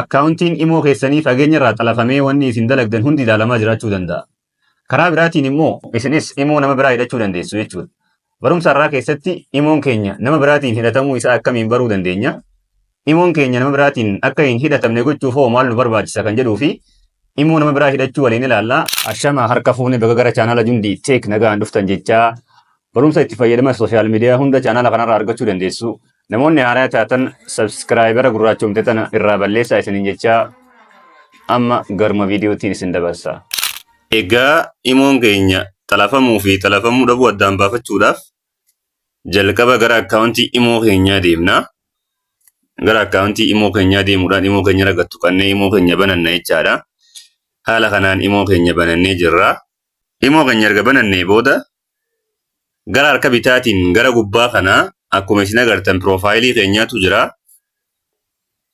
akkaawuntiin imoo keessanii fageenya irraa xalafamee wanni isin dalagdan hundi ilaalamaa jiraachuu danda'a. Karaa biraatiin immoo isinis imoo nama biraa hidhachuu dandeessu jechuudha. Barumsa irraa keessatti imoon keenya nama biraatiin hidhatamuu isaa akkamiin baruu dandeenya? Imoon keenya nama biraatiin akka hin hidhatamne gochuuf hoo maal nu barbaachisa kan jedhuu fi imoo nama biraa hidhachuu waliin ilaallaa. Ashama harka fuunee bakka gara chaanala Jundii Teek nagaan dhuftan jechaa barumsa itti fayyadama sooshaal miidiyaa hunda chaanala kanarraa argachuu dandeessu. Namoonni haaraa taatan sabskiraayibara gurraachomte tana irraa balleessaa isiniin jechaa amma garma viidiyootiin isin dabarsa. Egaa imoon keenya xalafamuu fi xalafamuu dhabuu addaan baafachuudhaaf jalqaba gara akkaawuntii imoo keenyaa deemna. Gara akkaawuntii imoo keenyaa deemuudhaan imoo keenya ragattu kanneen imoo keenya bananna jechaadha. Haala kanaan imoo keenya banannee jirra. Imoo keenya erga banannee booda gara harka bitaatiin gara gubbaa kanaa akkuma isin agartan piroofaayilii keenyaatu jira.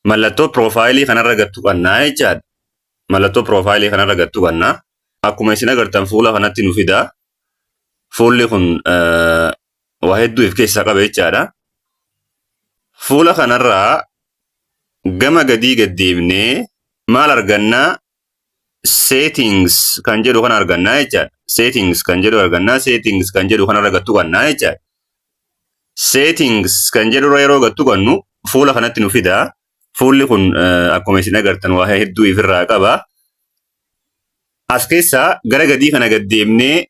Mallattoo piroofaayilii kanarra gattu qannaa jechaadha. Mallattoo piroofaayilii kanarra gattu qannaa. Akkuma isin agartan fuula kanatti nu fida. Fuulli kun waa hedduu of keessaa qaba jechaadha. Fuula kanarraa gama gadii gaddeebinee maal argannaa? Settings kan jedhu kana argannaa jechaadha. Settings kan jedhu argannaa. Settings kan jedhu kanarra gattu qannaa jechaadha. Settings kan jedhu yeroo gattu qannu fuula kanatti nu fida. Fuulli kun akkuma isin agartan waa hedduu ofirraa qaba. As keessaa gara gadii kana gaddeebnee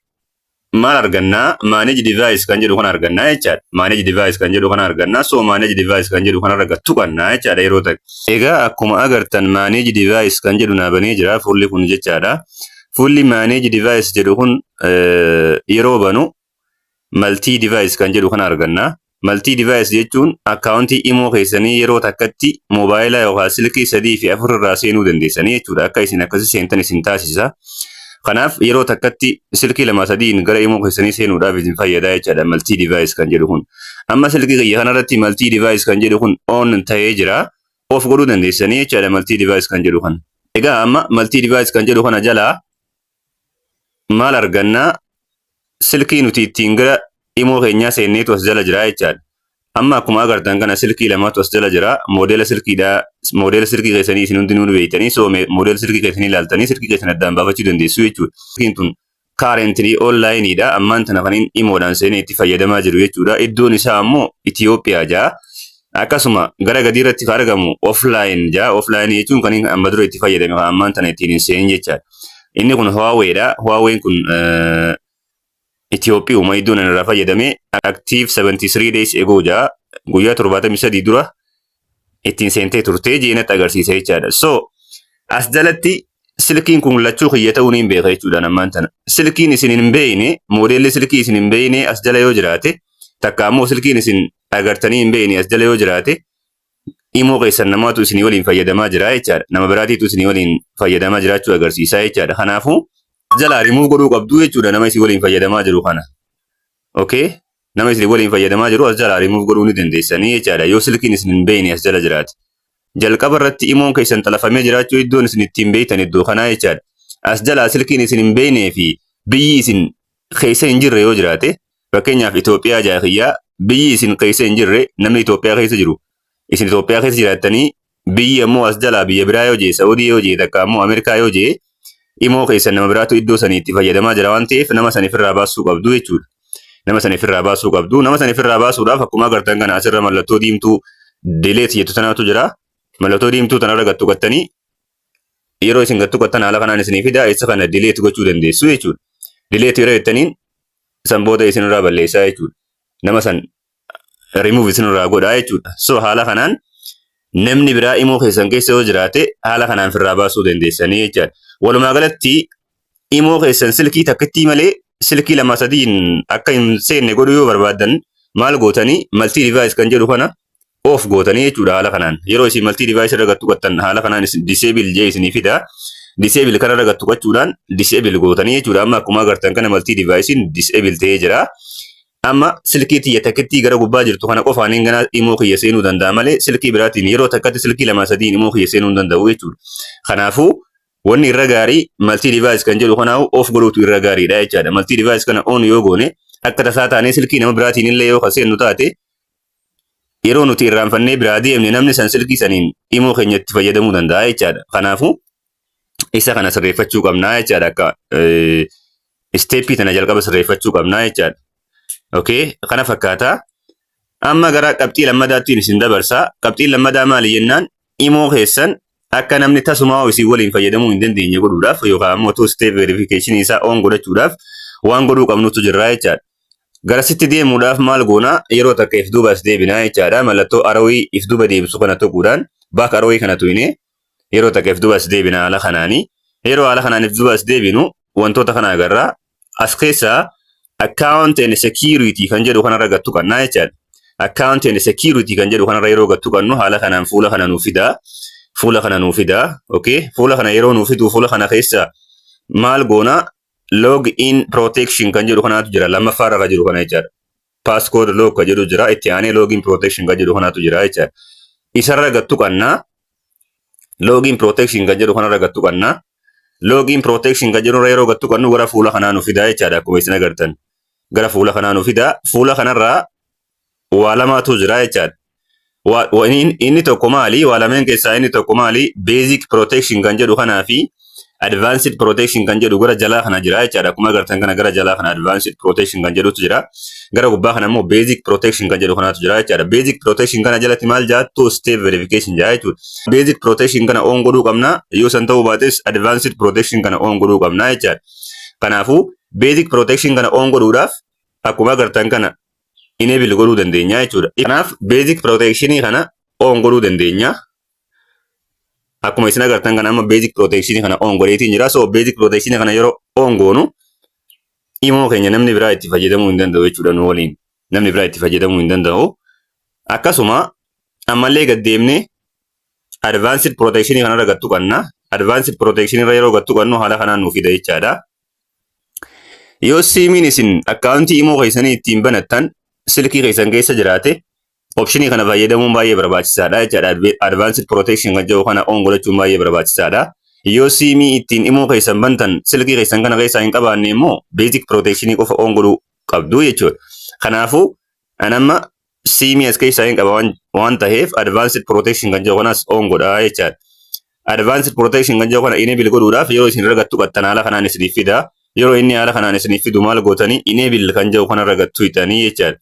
maal argannaa? Manage device kan jedhu kana argannaa jechaadha. Manage device kan jedhu kana argannaa. So manage device kan jedhu kanarra gattu qannaa jechaadha yeroo ta'u. Egaa akkuma agartan manage device kan jedhu naabanii jira fuulli kun jechaadha. Fuulli manage device jedhu kun yeroo banu multi device kan jedhu kana argannaa. Multi device jechuun akkaawuntii imoo keessanii yeroo takkatti moobaayilaa yookaan silkii 3 fi 4 irraa seenuu dandeessanii jechuudha. Akka isin akkasii seentan isin taasisa. Kanaaf yeroo takkatti silkii 2-3 gara imoo keessanii seenuudhaaf isin fayyada jechaadha multi device kan jedhu kun. Amma silkii kiyya kanarratti multi device kan jedhu kun on ta'ee jira. Off godhuu dandeessanii jechaadha multi device kan jedhu kan. Egaa amma multi device kan jedhu kana jalaa maal argannaa? Silkii nuti ittiin gara imoo keenyaa seenneetu as jala jira jechaadha. Amma akkuma agartan kana silkii lamatu as jala jira. Moodela silkiidhaa. Moodela silkii keessanii isin hundinuu nu beektanii so moodela silkii keessanii ilaaltanii silkii keessan addaan baafachuu dandeessu jechuudha. Silkiin tun currently onlineidha. Ammaan tana kan imoodhaan seenee itti fayyadamaa jiru jechuudha. Iddoon isaa ammoo Itoophiyaa jaa. Akkasuma gara gadii irratti kan argamu offline jaa. Offline jechuun kan amma dura itti fayyadame kan ammaan tana ittiin hin seenin jechaadha. Inni kun Huaweiidha. Huaweiin kun Itoophiyaa iddoon irraa fayyadame active 73 days ago jaa. Guyyaa 73 dura ittiin seentee turtee jeenatti agarsiisa jechaadha. So as jalatti silkiin kun lachuu kiyya ta'uu ni beeka jechuudha ammaan tana. Silkiin isin hin beekne moodelli silkii isin hin beekne as jala yoo jiraate takka ammoo silkiin isin agartanii hin beekne as jala yoo jiraate imoo keessan namaatu isin waliin fayyadamaa jira jechaadha. Nama biraatiitu isin waliin fayyadamaa jiraachuu agarsiisa jechaadha. Kanaafuu jala remove godhuu qabdu jechuudha nama isin waliin fayyadamaa jiru kana. Okay? Nama isin waliin fayyadamaa jiru as jala remove godhuu ni dandeessanii jechaadha. Yoo silkiin isin hin beekne as jala jiraate. Jalqaba irratti imoon keessan xalafamee jiraachuu iddoon isin ittiin beektan iddoo kanaa jechaadha. As jala silkiin isin hin beeknee fi biyyi isin keessa hin jirre yoo jiraate fakkeenyaaf Itoophiyaa jaahiyyaa biyyi isin keessa hin jirre namni Itoophiyaa keessa jiru isin Itoophiyaa keessa jiraattanii biyyi ammoo as jala biyya biraa yoo jee Saudii yoo jee takka ammoo Ameerikaa yoo jee imoo keessan nama biraatu iddoo sanii itti fayyadamaa jira waan ta'eef nama saniif irraa baasuu qabdu jechuudha. Nama saniif irraa baasuu qabdu. Nama saniif irraa baasuudhaaf akkuma agartan kana asirra mallattoo diimtuu delete jettu tanaatu jira. Mallattoo diimtuu tanarra gattu qattanii yeroo isin gattu qattan haala kanaan isinii fida isa kana delete gochuu dandeessu jechuudha. Delete yeroo jettaniin san booda isin irraa balleessaa jechuudha. Nama san remove isin irraa godhaa jechuudha. So haala kanaan namni biraa imoo keessan keessa yoo jiraate haala kanaan firraa baasuu dandeessanii jechaadha. Walumaa galatti imoo keessan silkii takkittii malee silkii 2-3 akka hin seenne godhuu yoo barbaadan maal gootanii multi device kan jedhu kana off gootanii jechuudha haala kanaan. Yeroo isin multi device irra gattu qattan haala kanaan disable jee isinii fida. Disable kana irra gattu qachuudhaan disable gootanii jechuudha. Amma akkuma agartan kana multi devicein disable ta'ee jira. Amma silkii tiyya takkittii gara gubbaa jirtu kana qofaaniin gana imoo kiyya seenuu danda'a malee silkii biraatiin yeroo takkatti silkii 2-3 imoo kiyya seenuu hin danda'u jechuudha. Kanaafuu wanni irra gaarii multi device kan jedhu kanaafu off godhuutu irra gaariidha jechaadha. Multi device kana on yoo goone akka tasaa taanee silkii nama biraatiin illee yoo seennu taate yeroo nuti irraanfannee biraa deemne namni san silkii saniin imoo keenyatti fayyadamuu danda'a jechaadha. Kanaafuu isa kana sirreeffachuu qabnaa jechaadha. Akka isteeppii tana jalqaba sirreeffachuu qabnaa jechaadha. Okay, kana fakkaataa. Amma gara qabxii lammadaatti isin dabarsaa. Qabxiin lammadaa maali jennaan? Imoo keessan akka namni tasumaa isin waliin fayyadamuu hin dandeenye godhuudhaaf yookaan ammoo two step verification isaa on godhachuudhaaf waan godhuu qabnutu jira jechaadha. Garasitti deemuudhaaf maal goonaa? Yeroo takka if duuba as deebinaa jechaadha. Mallattoo arrowii if duuba deebisu kana tuquudhaan baak arrowii kana tuyne yeroo takka if duuba as deebinaa haala kanaanii. Yeroo haala kanaan if duuba as deebinu wantoota kana agarraa. As keessaa account and security kan jedhu kanarra gattu kannaa jechaadha. Account and security kan jedhu kanarra yeroo gattu kannu haala kanaan fuula kana nuuf fidaa. Fuula kana nuuf fidaa. Okay, fuula kana yeroo nuuf fidu fuula kana keessa maal goonaa? Log in protection kan jedhu kanaatu jira. Lammaffaa irra jiru kana jechaadha. Passcode log kan jedhu jira. Itti aanee log in protection kan jedhu kanaatu jira jechaadha. Isarra gattu kannaa. Log in protection kan jedhu kanarra gattu kannaa. Log in protection kan jedhu yeroo gattu kannu gara fuula kanaa nuuf fidaa jechaadha. Akkuma isin agartan. Gara fuula kanaa nuuf fidaa. Fuula kanarraa waa lamaatu jira jechaadha. Inni tokko maali? Waa lameen keessaa inni tokko maali? Basic protection kan jedhu kanaa fi advanced protection kan jedhu gara jalaa kana jira jechaadha. Akkuma agartan kana gara jalaa kana advanced protection kan jedhutu jira. Gara gubbaa kana immoo basic protection kan jedhu kanaatu jira jechaadha. Basic protection kana jalatti maal jaa? Two step verification jaa jechuudha. Basic protection kana on godhuu qabna. Yoo san ta'uu baates advanced protection kana on godhuu qabna jechaadha. Kanaafuu basic protection kana on godhuudhaaf akkuma agartan kana enable godhuu dandeenya jechuudha. Kanaaf basic protection kana on godhuu dandeenya. Akkuma isin agartan kana amma basic protection kana on godheetiin jira. So basic protection kana yeroo on goonu imoo keenya namni biraa itti fayyadamuu hin danda'u jechuudha nu waliin. Namni biraa itti fayyadamuu hin danda'u. Akkasuma ammallee gad deemnee advanced protection kana irra gattu qabna. Advanced protection irra yeroo gattu qabnu haala kanaan nuuf fida jechaadha. Yoo siimiin isin akkaawuntii imoo keessanii ittiin banattan silkii keessan keessa jiraate optionii kana fayyadamuun baay'ee barbaachisaadha jechaadha. Advanced protection kan jedhu kana on godhachuun baay'ee barbaachisaadha. Yoo siimii ittiin imoo keessan bantan silkii keessan kana keessaa hin qabaanne immoo basic protection qofa on godhuu qabdu jechuudha. Kanaafuu anamma siimii as keessaa hin qaba waan ta'eef advanced protection kan jedhu kanas on godhaa jechaadha. Advanced protection kan jedhu kana enable godhuudhaaf yeroo isin ragattu qattan haala kanaan isiniif fida. Yeroo inni haala kanaan isiniif fidu maal gootanii enable kan jedhu kana ragattu hitanii jechaadha.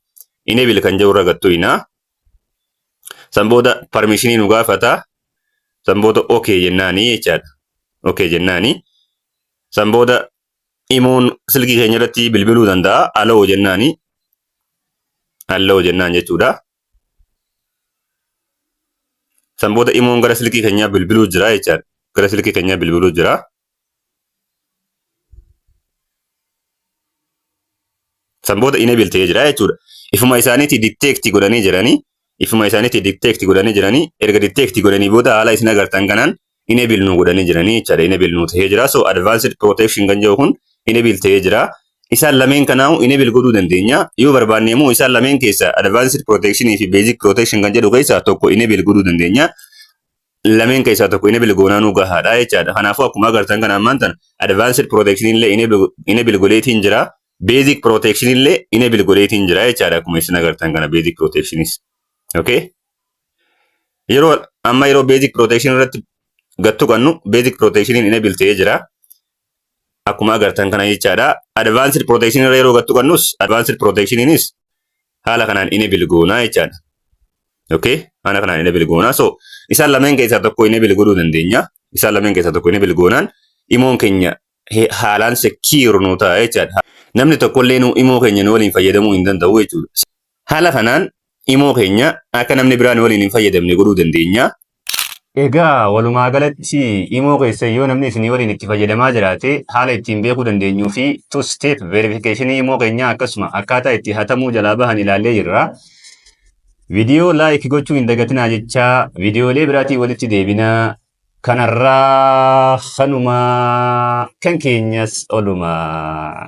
Enable kan jedhu ragattu hinaa. San booda permissionii nu gaafata. San booda okay jennaanii jechaadha. Okay jennaanii. San booda imoon silkii keenya irratti bilbiluu danda'a. Aloo jennaanii. Aloo jennaan jechuudha. San booda imoon gara silkii keenyaa bilbiluu jira jechaadha. Gara silkii keenyaa bilbiluu jira. San booda enable ta'ee jira jechuudha. Ifuma isaaniitti detect godhanii jiranii. Ifuma isaaniitti detect godhanii jiranii. Erga detect godhanii booda haala isin agartan kanaan enable nu godhanii jiranii jechaadha. Enable nu ta'ee jira. So advanced protection kan jedhu kun enable ta'ee jira. Isaan lameen kanaahu enable godhuu dandeenya. Yoo barbaanne immoo isaan lameen keessa advanced protection fi basic protection kan jedhu keessaa tokko enable godhuu dandeenya. Lameen keessaa tokko enable goonaa nu gahaadha jechaadha. Kanaafuu akkuma agartan kana ammaan tan advanced protection illee enable godheetiin jira. Basic protection illee enable godheetiin jira jechaadha. Akkuma isin agartan kana basic protectionis. Okay? Yeroo basic protection irratti gattu qabnu basic protection enable ta'ee jira. Akkuma agartan kana jechaadha. Advanced protection irra yeroo gattu qabnus advanced protectioninis haala kanaan enable goonaa jechaadha. Okay? Haala kanaan enable goonaa. So isaan lameen keessaa tokko enable godhuu dandeenya. Isaan lameen keessaa tokko enable goonaan imoon keenya haalaan secure nu ta'a jechaadha. Namni tokkollee nu imoo keenya nu waliin fayyadamuu hin danda'u jechuudha. Haala kanaan imoo keenya akka namni biraan waliin hin fayyadamne godhuu dandeenya. Egaa walumaa galatti imoo keessan yoo namni isinii waliin itti fayyadamaa jiraate haala ittiin beekuu dandeenyuu fi two step verification imoo keenyaa akkasuma akkaataa itti hatamuu jalaa bahan ilaallee jirra. Viidiyoo like gochuu hin dagatinaa jechaa viidiyoolee biraatii walitti deebinaa kanarraa kanuma kan keenyas olumaa.